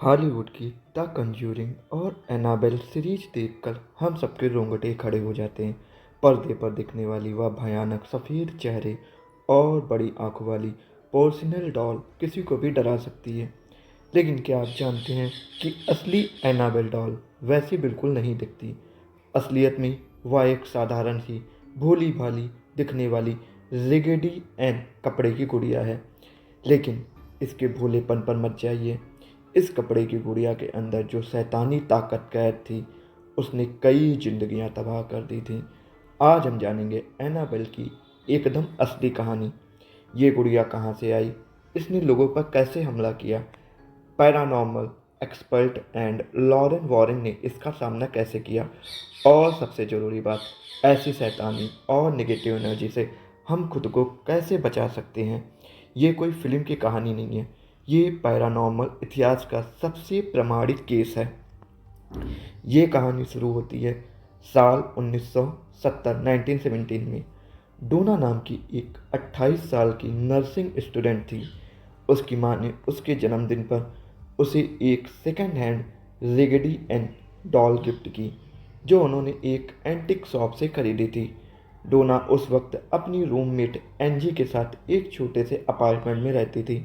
Hollywood की the conjuring और Annabelle series देखकर हम सबके रोंगटे खड़े हो जाते हैं। पर्दे पर दिखने वाली वह भयानक सफ़ेद चेहरे और बड़ी आंखों वाली पोर्सिनल डॉल किसी को भी डरा सकती है। लेकिन क्या आप जानते हैं कि असली एनाबेल डॉल वैसी बिल्कुल नहीं दिखती। असलियत में वह एक साधारण सी भोली भाली दिखने वाली रिगेडी एन कपड़े की गुड़िया है। लेकिन इसके भोलेपन पर मत जाइए। इस कपड़े की गुड़िया के अंदर जो शैतानी ताकत कैद थी, उसने कई जिंदगियां तबाह कर दी थीं। आज हम जानेंगे एनाबेल की एकदम असली कहानी। ये गुड़िया कहाँ से आई, इसने लोगों पर कैसे हमला किया, paranormal expert and Lorraine Warren ने इसका सामना कैसे किया, और सबसे ज़रूरी बात, ऐसी शैतानी और नेगेटिव एनर्जी से हम खुद को कैसे बचा सकते हैं। ये कोई फिल्म की कहानी नहीं है, ये पैरानॉर्मल इतिहास का सबसे प्रमाणित केस है। ये कहानी शुरू होती है साल 1970 1917 में। डोना नाम की एक 28 साल की नर्सिंग स्टूडेंट थी। उसकी माँ ने उसके जन्मदिन पर उसे एक second hand Raggedy Ann doll gift की, जो उन्होंने एक एंटिक शॉप से खरीदी थी। डोना उस वक्त अपनी रूममेट एंजी के साथ एक छोटे से अपार्टमेंट में रहती थी।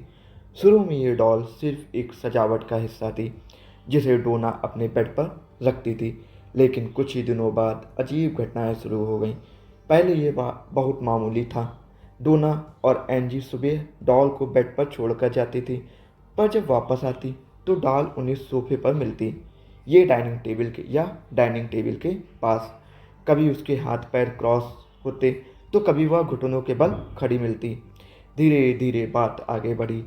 शुरू में ये डॉल सिर्फ एक सजावट का हिस्सा थी, जिसे डोना अपने बेड पर रखती थी। लेकिन कुछ ही दिनों बाद अजीब घटनाएं शुरू हो गईं। पहले ये बहुत मामूली था। डोना और एंजी सुबह डॉल को बेड पर छोड़कर जाती थी, पर जब वापस आती तो डॉल उन्हें सोफे पर मिलती, ये डाइनिंग टेबल के पास। कभी उसके हाथ पैर क्रॉस होते तो कभी वह घुटनों के बल खड़ी मिलती। धीरे धीरे बात आगे बढ़ी।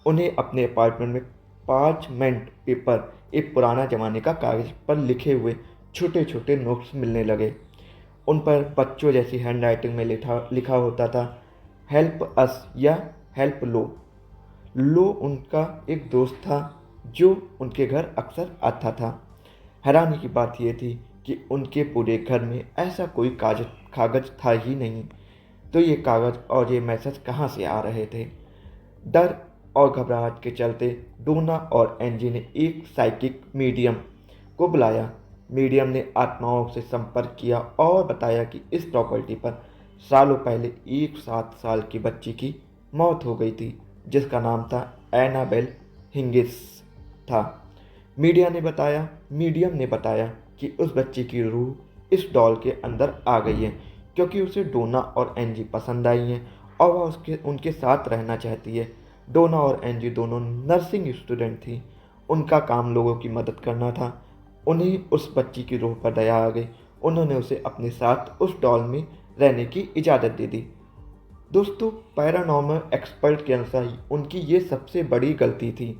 उन्हें अपने अपार्टमेंट में पार्चमेंट पेपर, एक पुराना जमाने का कागज पर लिखे हुए छोटे छोटे नोट्स मिलने लगे। उन पर बच्चों जैसी हैंडराइटिंग में लिखा होता था, हेल्प अस या हेल्प लो। लो उनका एक दोस्त था जो उनके घर अक्सर आता था। हैरानी की बात यह थी कि उनके पूरे घर में ऐसा कोई कागज था ही नहीं। तो ये कागज और ये मैसेज कहाँ से आ रहे थे? डर और घबराहट के चलते डोना और एंजी ने एक साइकिक मीडियम को बुलाया। मीडियम ने आत्माओं से संपर्क किया और बताया कि इस प्रॉपर्टी पर सालों पहले एक 7 साल की बच्ची की मौत हो गई थी, जिसका नाम था एनाबेल हिंगिस था। मीडियम ने बताया कि उस बच्ची की रूह इस डॉल के अंदर आ गई है, क्योंकि उसे डोना और एंजी पसंद आई हैं और वह उनके साथ रहना चाहती है। डोना और एंजी दोनों नर्सिंग स्टूडेंट थी। उनका काम लोगों की मदद करना था। उन्हें उस बच्ची की रूह पर दया आ गई। उन्होंने उसे अपने साथ उस डॉल में रहने की इजाज़त दे दी। दोस्तों, पैरानॉर्मल एक्सपर्ट के अनुसार उनकी ये सबसे बड़ी गलती थी,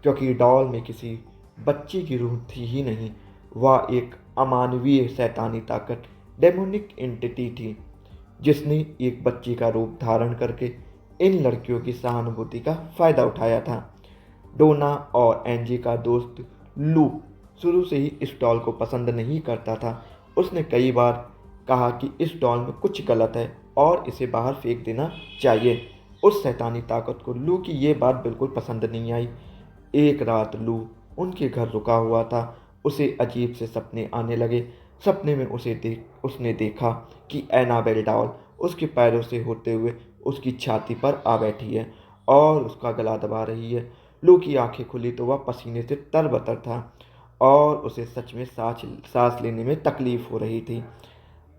क्योंकि डॉल में किसी बच्ची की रूह थी ही नहीं। वह एक अमानवीय शैतानी ताकत, डेमोनिक एंटिटी थी, जिसने एक बच्ची का रूप धारण करके इन लड़कियों की सहानुभूति का फ़ायदा उठाया था। डोना और एंजी का दोस्त लू शुरू से ही इस डॉल को पसंद नहीं करता था। उसने कई बार कहा कि इस डॉल में कुछ गलत है और इसे बाहर फेंक देना चाहिए। उस शैतानी ताकत को लू की ये बात बिल्कुल पसंद नहीं आई। एक रात लू उनके घर रुका हुआ था। उसे अजीब से सपने आने लगे। सपने में उसने देखा कि एनाबेल डॉल उसके पैरों से होते हुए उसकी छाती पर आ बैठी है और उसका गला दबा रही है। लू की आंखें खुली तो वह पसीने से तरबतर था और उसे सच में सांस लेने में तकलीफ हो रही थी।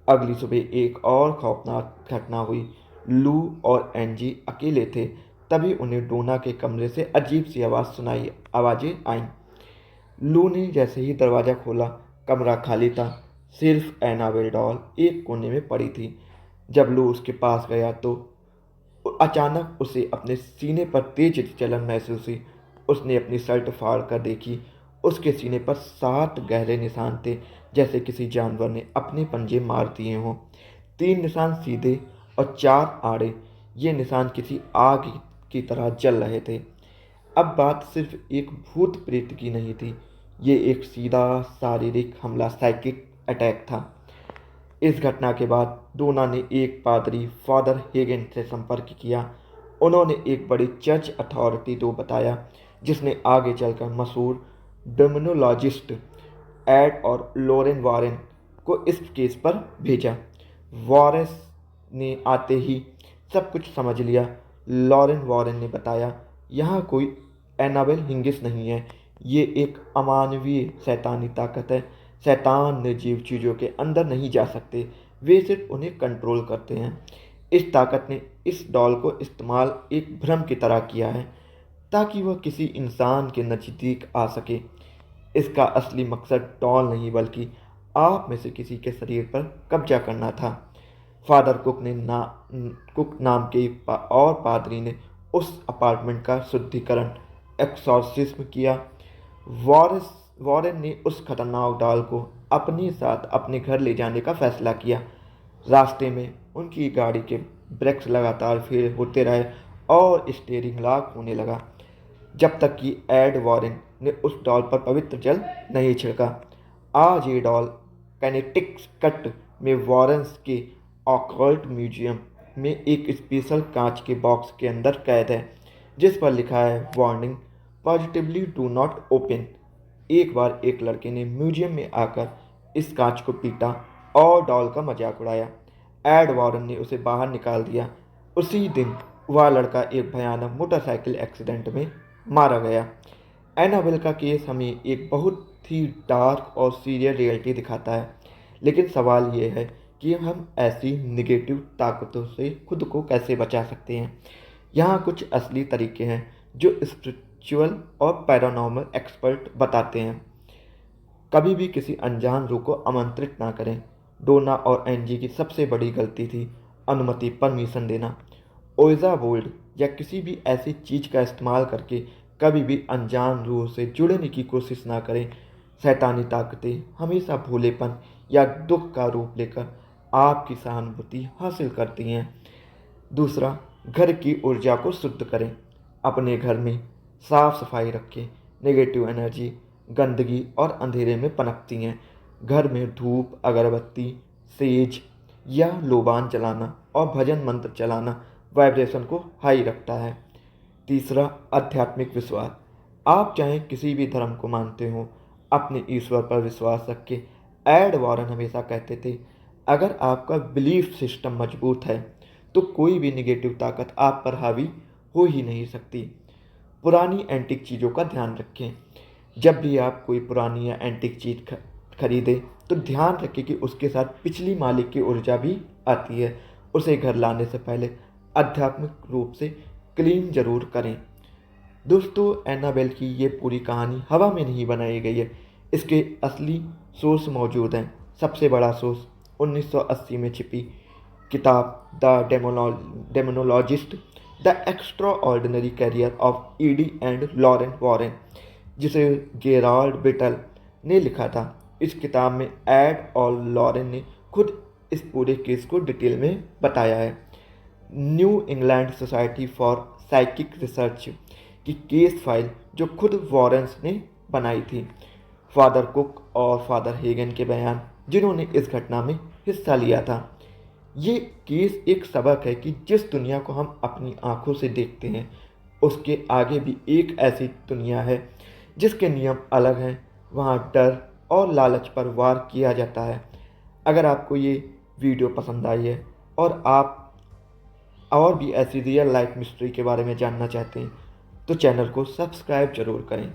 अगली सुबह एक और खौफनाक घटना हुई। लू और एंजी अकेले थे। तभी उन्हें डोना के कमरे से अजीब सी आवाज़ें आईं। लू ने जैसे ही दरवाज़ा खोला, कमरा खाली था। सिर्फ एनाबेल डॉल एक कोने में पड़ी थी। जब लू उसके पास गया तो अचानक उसे अपने सीने पर तेज जलन महसूस हुई। उसने अपनी शर्ट फाड़ कर देखी। उसके सीने पर 7 गहरे निशान थे, जैसे किसी जानवर ने अपने पंजे मार दिए हों। 3 निशान सीधे और 4 आड़े। ये निशान किसी आग की तरह जल रहे थे। अब बात सिर्फ एक भूत प्रेत की नहीं थी, ये एक सीधा शारीरिक हमला, साइकिक अटैक था। इस घटना के बाद डोना ने एक पादरी, फादर हेगन से संपर्क किया। उन्होंने एक बड़ी चर्च अथॉरिटी को बताया। जिसने आगे चलकर मशहूर डेमोनोलॉजिस्ट एड और लॉरेन वॉरेन को इस केस पर भेजा। वॉरेस ने आते ही सब कुछ समझ लिया। लॉरेन वॉरेन ने बताया, यहाँ कोई एनाबेल हिंगिस नहीं है, ये एक अमानवीय शैतानी ताकत है। शैतान निर्जीव चीज़ों के अंदर नहीं जा सकते, वे सिर्फ उन्हें कंट्रोल करते हैं। इस ताकत ने इस डॉल को इस्तेमाल एक भ्रम की तरह किया है ताकि वह किसी इंसान के नज़दीक आ सके। इसका असली मकसद डॉल नहीं बल्कि आप में से किसी के शरीर पर कब्जा करना था। फादर कुक नाम के एक और पादरी ने उस अपार्टमेंट का शुद्धिकरण एक्सॉर्सिज्म किया। वॉरेन ने उस खतरनाक डॉल को अपने साथ अपने घर ले जाने का फैसला किया। रास्ते में उनकी गाड़ी के ब्रेक्स लगातार फेल होते रहे और स्टीयरिंग लॉक होने लगा जब तक कि एड वॉरेन ने उस डॉल पर पवित्र जल नहीं छिड़का। आज ये डॉल कनेटिकट में वॉरेन्स के ऑकल्ट म्यूजियम में एक स्पेशल कांच के बॉक्स के अंदर कैद है, जिस पर लिखा है, warning, positively do not open. एक बार एक लड़के ने म्यूजियम में आकर इस कांच को पीटा और डॉल का मजाक उड़ाया। एड वॉरेन ने उसे बाहर निकाल दिया। उसी दिन वह लड़का एक भयानक मोटरसाइकिल एक्सीडेंट में मारा गया। एनाबेल का केस हमें एक बहुत ही डार्क और सीरियस रियलिटी दिखाता है, लेकिन सवाल ये है कि हम ऐसी निगेटिव ताकतों से खुद को कैसे बचा सकते हैं। यहाँ कुछ असली तरीके हैं जो स्पिरिचुअल और पैरानॉर्मल एक्सपर्ट बताते हैं। कभी भी किसी अनजान रूह को आमंत्रित ना करें। डोना और एंजी की सबसे बड़ी गलती थी अनुमति परमिशन देना। ओइजा बोल्ड या किसी भी ऐसी चीज़ का इस्तेमाल करके कभी भी अनजान रूह से जुड़ने की कोशिश ना करें। शैतानी ताकतें हमेशा भोलेपन या दुख का रूप लेकर आपकी सहानुभूति हासिल करती हैं। दूसरा, घर की ऊर्जा को शुद्ध करें। अपने घर में साफ सफाई रखें। नेगेटिव एनर्जी गंदगी और अंधेरे में पनपती हैं। घर में धूप, अगरबत्ती, सेज या लोबान जलाना और भजन मंत्र चलाना वाइब्रेशन को हाई रखता है। तीसरा, आध्यात्मिक विश्वास। आप चाहे किसी भी धर्म को मानते हो, अपने ईश्वर पर विश्वास रखें। एड वॉरेन हमेशा कहते थे, अगर आपका बिलीफ सिस्टम मजबूत है तो कोई भी निगेटिव ताकत आप पर हावी हो ही नहीं सकती। पुरानी एंटीक चीज़ों का ध्यान रखें। जब भी आप कोई पुरानी या एंटीक चीज़ खरीदें तो ध्यान रखें कि उसके साथ पिछली मालिक की ऊर्जा भी आती है। उसे घर लाने से पहले आध्यात्मिक रूप से क्लीन जरूर करें। दोस्तों, एनाबेल की ये पूरी कहानी हवा में नहीं बनाई गई है, इसके असली सोर्स मौजूद हैं। सबसे बड़ा सोर्स 1980 में छिपी किताब the demonologist, the extraordinary career of Ed and Lorraine Warren, जिसे गेराल्ड बिटल ने लिखा था। इस किताब में एड और लॉरेन ने खुद इस पूरे केस को डिटेल में बताया है। New England society for psychic research की केस फाइल जो खुद वॉरेन्स ने बनाई थी। फादर कुक और फादर हेगन के बयान जिन्होंने इस घटना में हिस्सा लिया था। ये केस एक सबक है कि जिस दुनिया को हम अपनी आंखों से देखते हैं उसके आगे भी एक ऐसी दुनिया है जिसके नियम अलग हैं। वहाँ डर और लालच पर वार किया जाता है। अगर आपको ये वीडियो पसंद आई है और आप और भी ऐसी रियल लाइफ मिस्ट्री के बारे में जानना चाहते हैं तो चैनल को सब्सक्राइब जरूर करें।